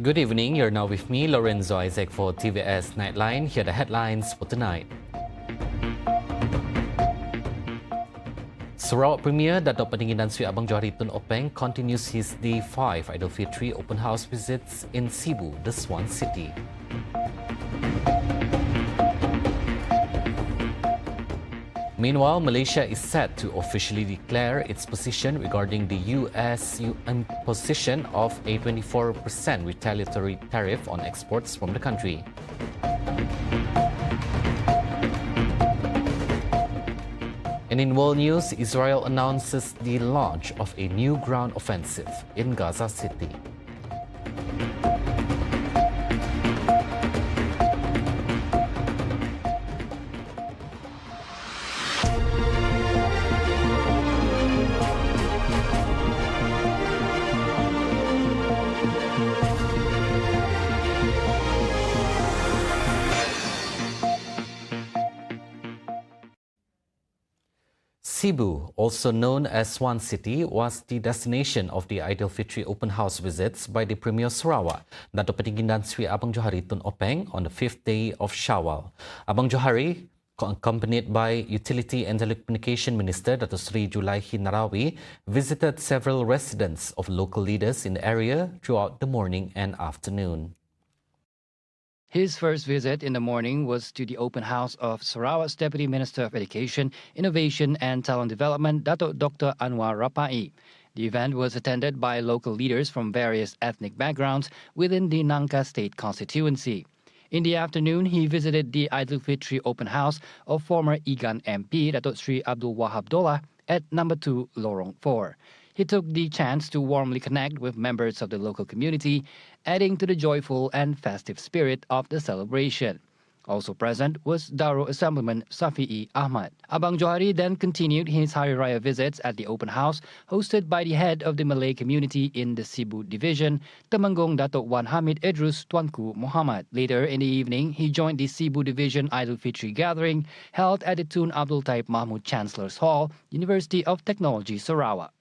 Good evening, you're now with me, Lorenzo Isaac for TVS Nightline. Here are the headlines for tonight. Sarawak Premier Datuk Pendingin Dan Sri Abang Johari Tun Openg continues his Day 5 Aidilfitri open house visits in Cebu, the SWAN city. Meanwhile, Malaysia is set to officially declare its position regarding the US imposition of a 24% retaliatory tariff on exports from the country. And in world news, Israel announces the launch of a new ground offensive in Gaza City. Cebu, also known as Swan City, was the destination of the Aidilfitri open house visits by the Premier Sarawak, Datuk Pendingin Dan Sri Abang Johari Tun Openg, on the 5th day of Shawwal. Abang Johari, accompanied by Utility and Telecommunication Minister Datuk Sri Julaihi Narawi, visited several residents of local leaders in the area throughout the morning and afternoon. His first visit in the morning was to the open house of Sarawak's Deputy Minister of Education, Innovation and Talent Development, Datuk Dr. Anwar Rapai. The event was attended by local leaders from various ethnic backgrounds within the Nangka State constituency. In the afternoon, he visited the Aidilfitri open house of former Igan MP, Datuk Sri Abdul Wahab Dollah, at number 2 Lorong 4. He took the chance to warmly connect with members of the local community, adding to the joyful and festive spirit of the celebration. Also present was Darul Assemblyman Safi'i Ahmad. Abang Johari then continued his Hari Raya visits at the open house hosted by the head of the Malay community in the Cebu division, Temanggung Datuk Wan Hamid Idrus Tuanku Muhammad. Later in the evening, he joined the Cebu division Aidilfitri gathering held at the Tun Abdul Taib Mahmud Chancellor's Hall, University of Technology, Sarawak.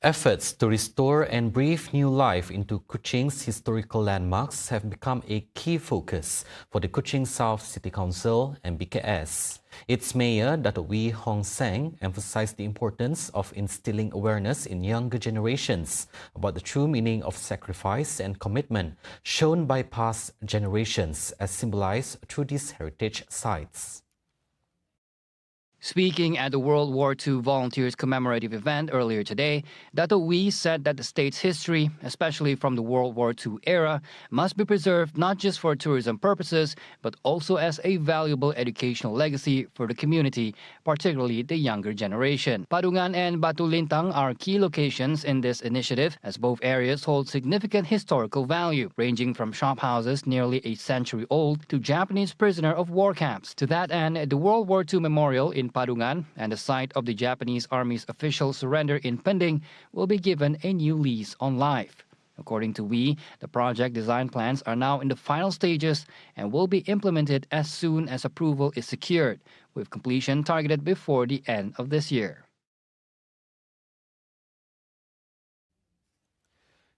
Efforts to restore and breathe new life into Kuching's historical landmarks have become a key focus for the Kuching South City Council and BKS. Its mayor, Datuk Wee Hong Seng, emphasized the importance of instilling awareness in younger generations about the true meaning of sacrifice and commitment shown by past generations as symbolized through these heritage sites. Speaking at the World War II Volunteers commemorative event earlier today, Dato' Wee said that the state's history, especially from the World War II era, must be preserved not just for tourism purposes, but also as a valuable educational legacy for the community, particularly the younger generation. Padungan and Batu Lintang are key locations in this initiative, as both areas hold significant historical value, ranging from shophouses nearly a century old to Japanese prisoner of war camps. To that end, the World War II Memorial in Padungan and the site of the Japanese Army's official surrender in Pending will be given a new lease on life. According to Wee, the project design plans are now in the final stages and will be implemented as soon as approval is secured, with completion targeted before the end of this year.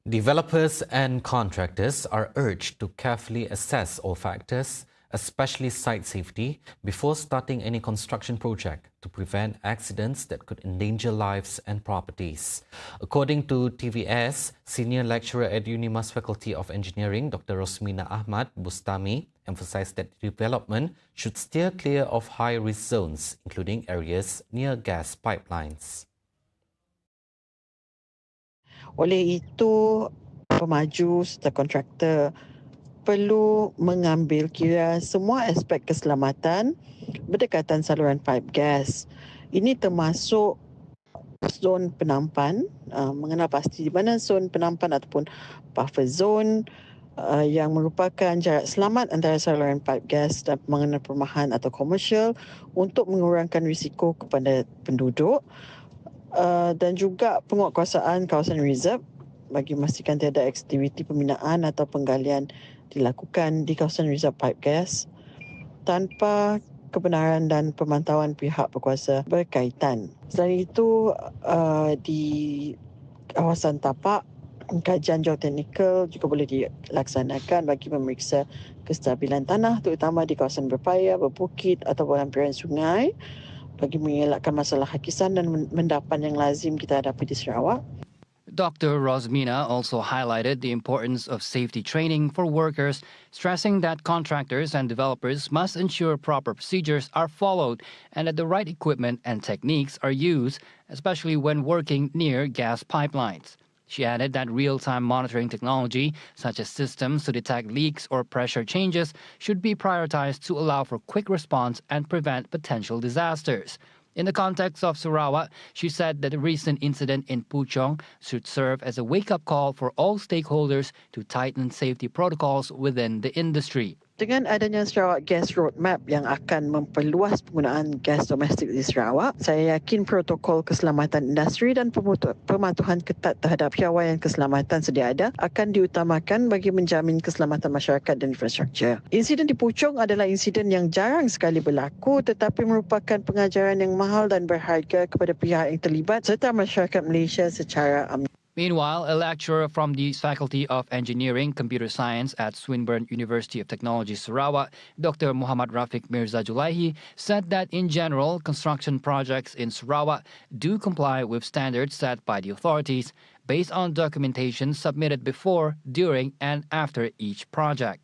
Developers and contractors are urged to carefully assess all factors, especially site safety, before starting any construction project to prevent accidents that could endanger lives and properties. According to TVS, Senior Lecturer at Unimas Faculty of Engineering, Dr. Rosmina Ahmad Bustami, emphasized that development should steer clear of high-risk zones, including areas near gas pipelines. Oleh itu, pemaju serta kontraktor perlu mengambil kira semua aspek keselamatan berdekatan saluran pipe gas. Ini termasuk zon penampan, mengenal pasti di mana zon penampan ataupun buffer zone yang merupakan jarak selamat antara saluran pipe gas dan mengenal perumahan atau komersial untuk mengurangkan risiko kepada penduduk, dan juga penguatkuasaan kawasan reserve bagi memastikan tiada aktiviti pembinaan atau penggalian dilakukan di kawasan reserve pipe gas tanpa kebenaran dan pemantauan pihak berkuasa berkaitan. Selain itu, kawasan tapak, kajian geoteknikal juga boleh dilaksanakan bagi memeriksa kestabilan tanah terutama di kawasan berpaya, berbukit atau hampiran sungai bagi mengelakkan masalah hakisan dan mendapan yang lazim kita hadapi di Sarawak. Dr. Rosmina also highlighted the importance of safety training for workers, stressing that contractors and developers must ensure proper procedures are followed and that the right equipment and techniques are used, especially when working near gas pipelines. She added that real-time monitoring technology, such as systems to detect leaks or pressure changes, should be prioritized to allow for quick response and prevent potential disasters. In the context of Sarawak, she said that the recent incident in Puchong should serve as a wake-up call for all stakeholders to tighten safety protocols within the industry. Dengan adanya Sarawak Gas Roadmap yang akan memperluas penggunaan gas domestik di Sarawak, saya yakin protokol keselamatan industri dan pematuhan ketat terhadap piawaian keselamatan sedia ada akan diutamakan bagi menjamin keselamatan masyarakat dan infrastruktur. Insiden di Puchong adalah insiden yang jarang sekali berlaku tetapi merupakan pengajaran yang mahal dan berharga kepada pihak yang terlibat serta masyarakat Malaysia secara amnya. Meanwhile, a lecturer from the Faculty of Engineering Computer Science at Swinburne University of Technology, Sarawak, Dr. Muhammad Rafiq Mirza Julaihi, said that in general, construction projects in Sarawak do comply with standards set by the authorities based on documentation submitted before, during, and after each project.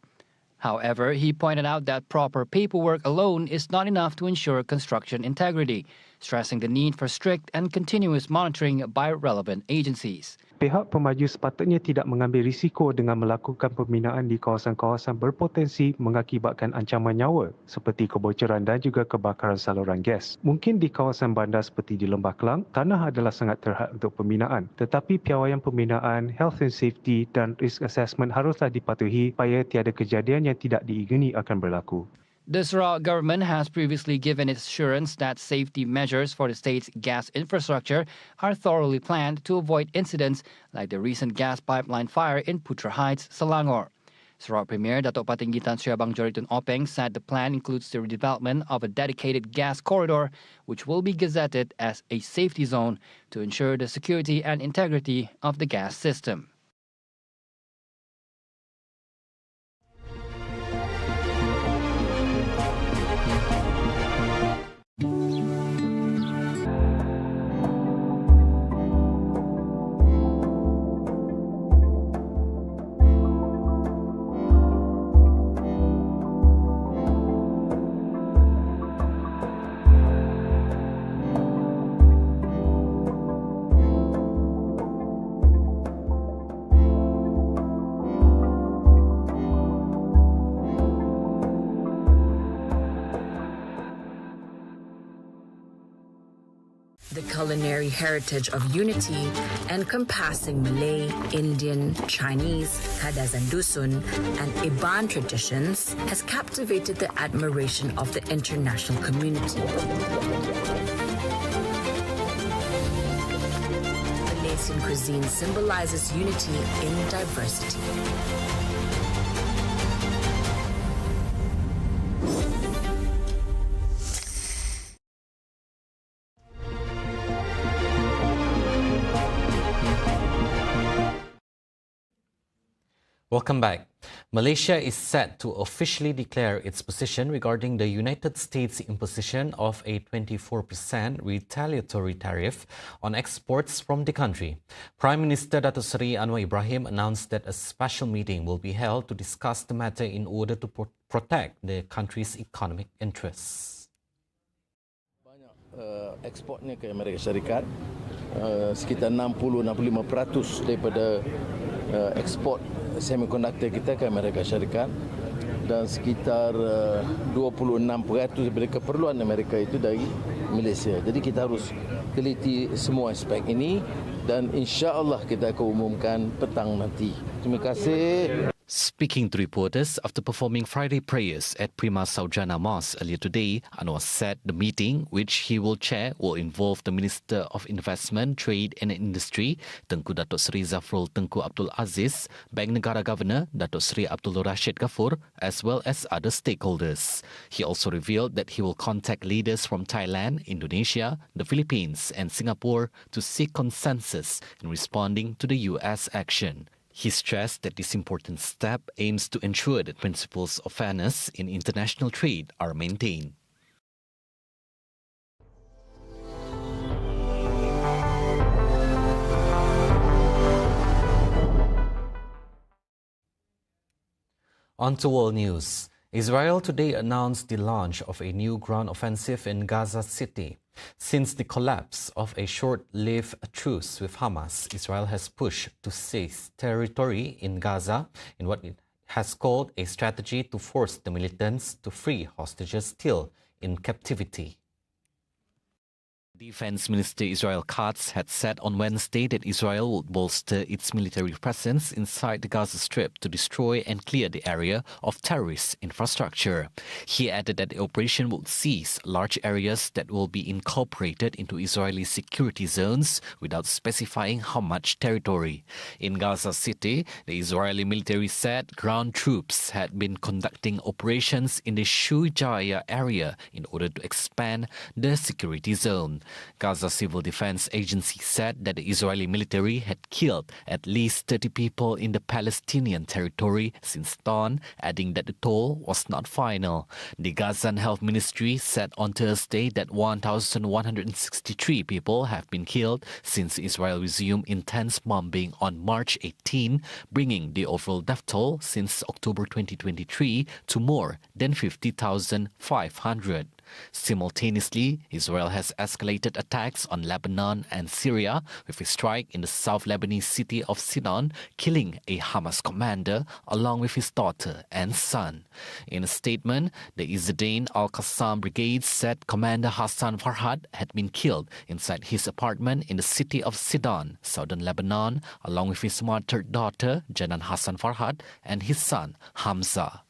However, he pointed out that proper paperwork alone is not enough to ensure construction integrity, stressing the need for strict and continuous monitoring by relevant agencies. Pihak pemaju sepatutnya tidak mengambil risiko dengan melakukan pembinaan di kawasan-kawasan berpotensi mengakibatkan ancaman nyawa seperti kebocoran dan juga kebakaran saluran gas. Mungkin di kawasan bandar seperti di Lembah Kelang, tanah adalah sangat terhad untuk pembinaan. Tetapi piawaian pembinaan, health and safety dan risk assessment haruslah dipatuhi supaya tiada kejadian yang tidak diingini akan berlaku. The Sarawak government has previously given its assurance that safety measures for the state's gas infrastructure are thoroughly planned to avoid incidents like the recent gas pipeline fire in Putra Heights, Selangor. Sarawak Premier Datuk Patinggi Tan Sri Abang Joritun Openg said the plan includes the redevelopment of a dedicated gas corridor, which will be gazetted as a safety zone to ensure the security and integrity of the gas system. The culinary heritage of unity, encompassing Malay, Indian, Chinese, Kadazan Dusun, and Iban traditions, has captivated the admiration of the international community. Malaysian cuisine symbolizes unity in diversity. Welcome back. Malaysia is set to officially declare its position regarding the United States' imposition of a 24% retaliatory tariff on exports from the country. Prime Minister Datuk Seri Anwar Ibrahim announced that a special meeting will be held to discuss the matter in order to protect the country's economic interests. Ekspornya ke Amerika Syarikat sekitar 60-65% daripada ekspor semikonduktor kita ke Amerika Syarikat dan sekitar 26% daripada keperluan Amerika itu dari Malaysia. Jadi kita harus teliti semua aspek ini dan insya-Allah kita akan umumkan petang nanti. Terima kasih. Speaking to reporters after performing Friday prayers at Prima Saujana Mosque earlier today, Anwar said the meeting, which he will chair, will involve the Minister of Investment, Trade and Industry, Tengku Datuk Seri Zafrul Tengku Abdul Aziz, Bank Negara Governor, Datuk Seri Abdul Rashid Ghaffur, as well as other stakeholders. He also revealed that he will contact leaders from Thailand, Indonesia, the Philippines and Singapore to seek consensus in responding to the US action. He stressed that this important step aims to ensure that principles of fairness in international trade are maintained. On to world news. Israel today announced the launch of a new ground offensive in Gaza City. Since the collapse of a short-lived truce with Hamas, Israel has pushed to seize territory in Gaza in what it has called a strategy to force the militants to free hostages still in captivity. Defense Minister Israel Katz had said on Wednesday that Israel would bolster its military presence inside the Gaza Strip to destroy and clear the area of terrorist infrastructure. He added that the operation would seize large areas that will be incorporated into Israeli security zones without specifying how much territory. In Gaza City, the Israeli military said ground troops had been conducting operations in the Shujaya area in order to expand the security zone. Gaza Civil Defense Agency said that the Israeli military had killed at least 30 people in the Palestinian territory since dawn, adding that the toll was not final. The Gazan Health Ministry said on Thursday that 1,163 people have been killed since Israel resumed intense bombing on March 18, bringing the overall death toll since October 2023 to more than 50,500. Simultaneously, Israel has escalated attacks on Lebanon and Syria with a strike in the South Lebanese city of Sidon, killing a Hamas commander along with his daughter and son. In a statement, the Izzuddin al-Qassam Brigade said Commander Hassan Farhad had been killed inside his apartment in the city of Sidon, southern Lebanon, along with his martyred daughter, Janan Hassan Farhad, and his son, Hamza.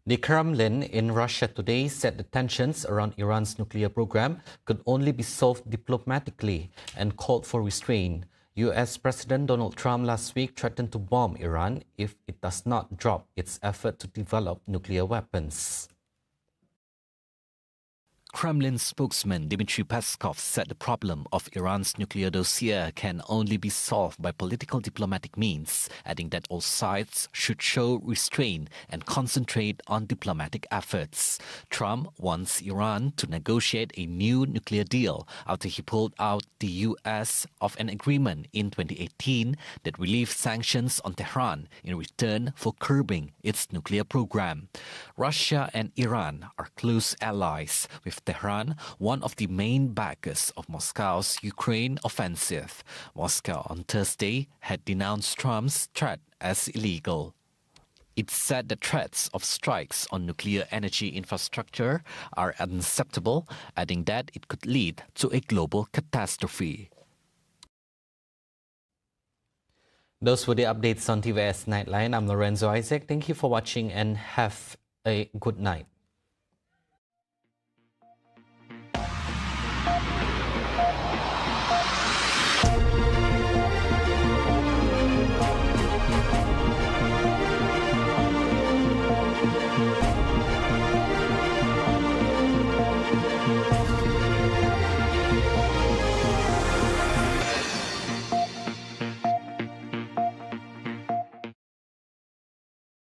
The Kremlin in Russia today said the tensions around Iran's nuclear program could only be solved diplomatically and called for restraint. US President Donald Trump last week threatened to bomb Iran if it does not drop its effort to develop nuclear weapons. Kremlin spokesman Dmitry Peskov said the problem of Iran's nuclear dossier can only be solved by political diplomatic means, adding that all sides should show restraint and concentrate on diplomatic efforts. Trump wants Iran to negotiate a new nuclear deal after he pulled out the US of an agreement in 2018 that relieved sanctions on Tehran in return for curbing its nuclear program. Russia and Iran are close allies, with Tehran one of the main backers of Moscow's Ukraine offensive. Moscow on Thursday had denounced Trump's threat as illegal. It said that threats of strikes on nuclear energy infrastructure are unacceptable, adding that it could lead to a global catastrophe. Those were the updates on TVS Nightline. I'm Lorenzo Isaac. Thank you for watching and have a good night.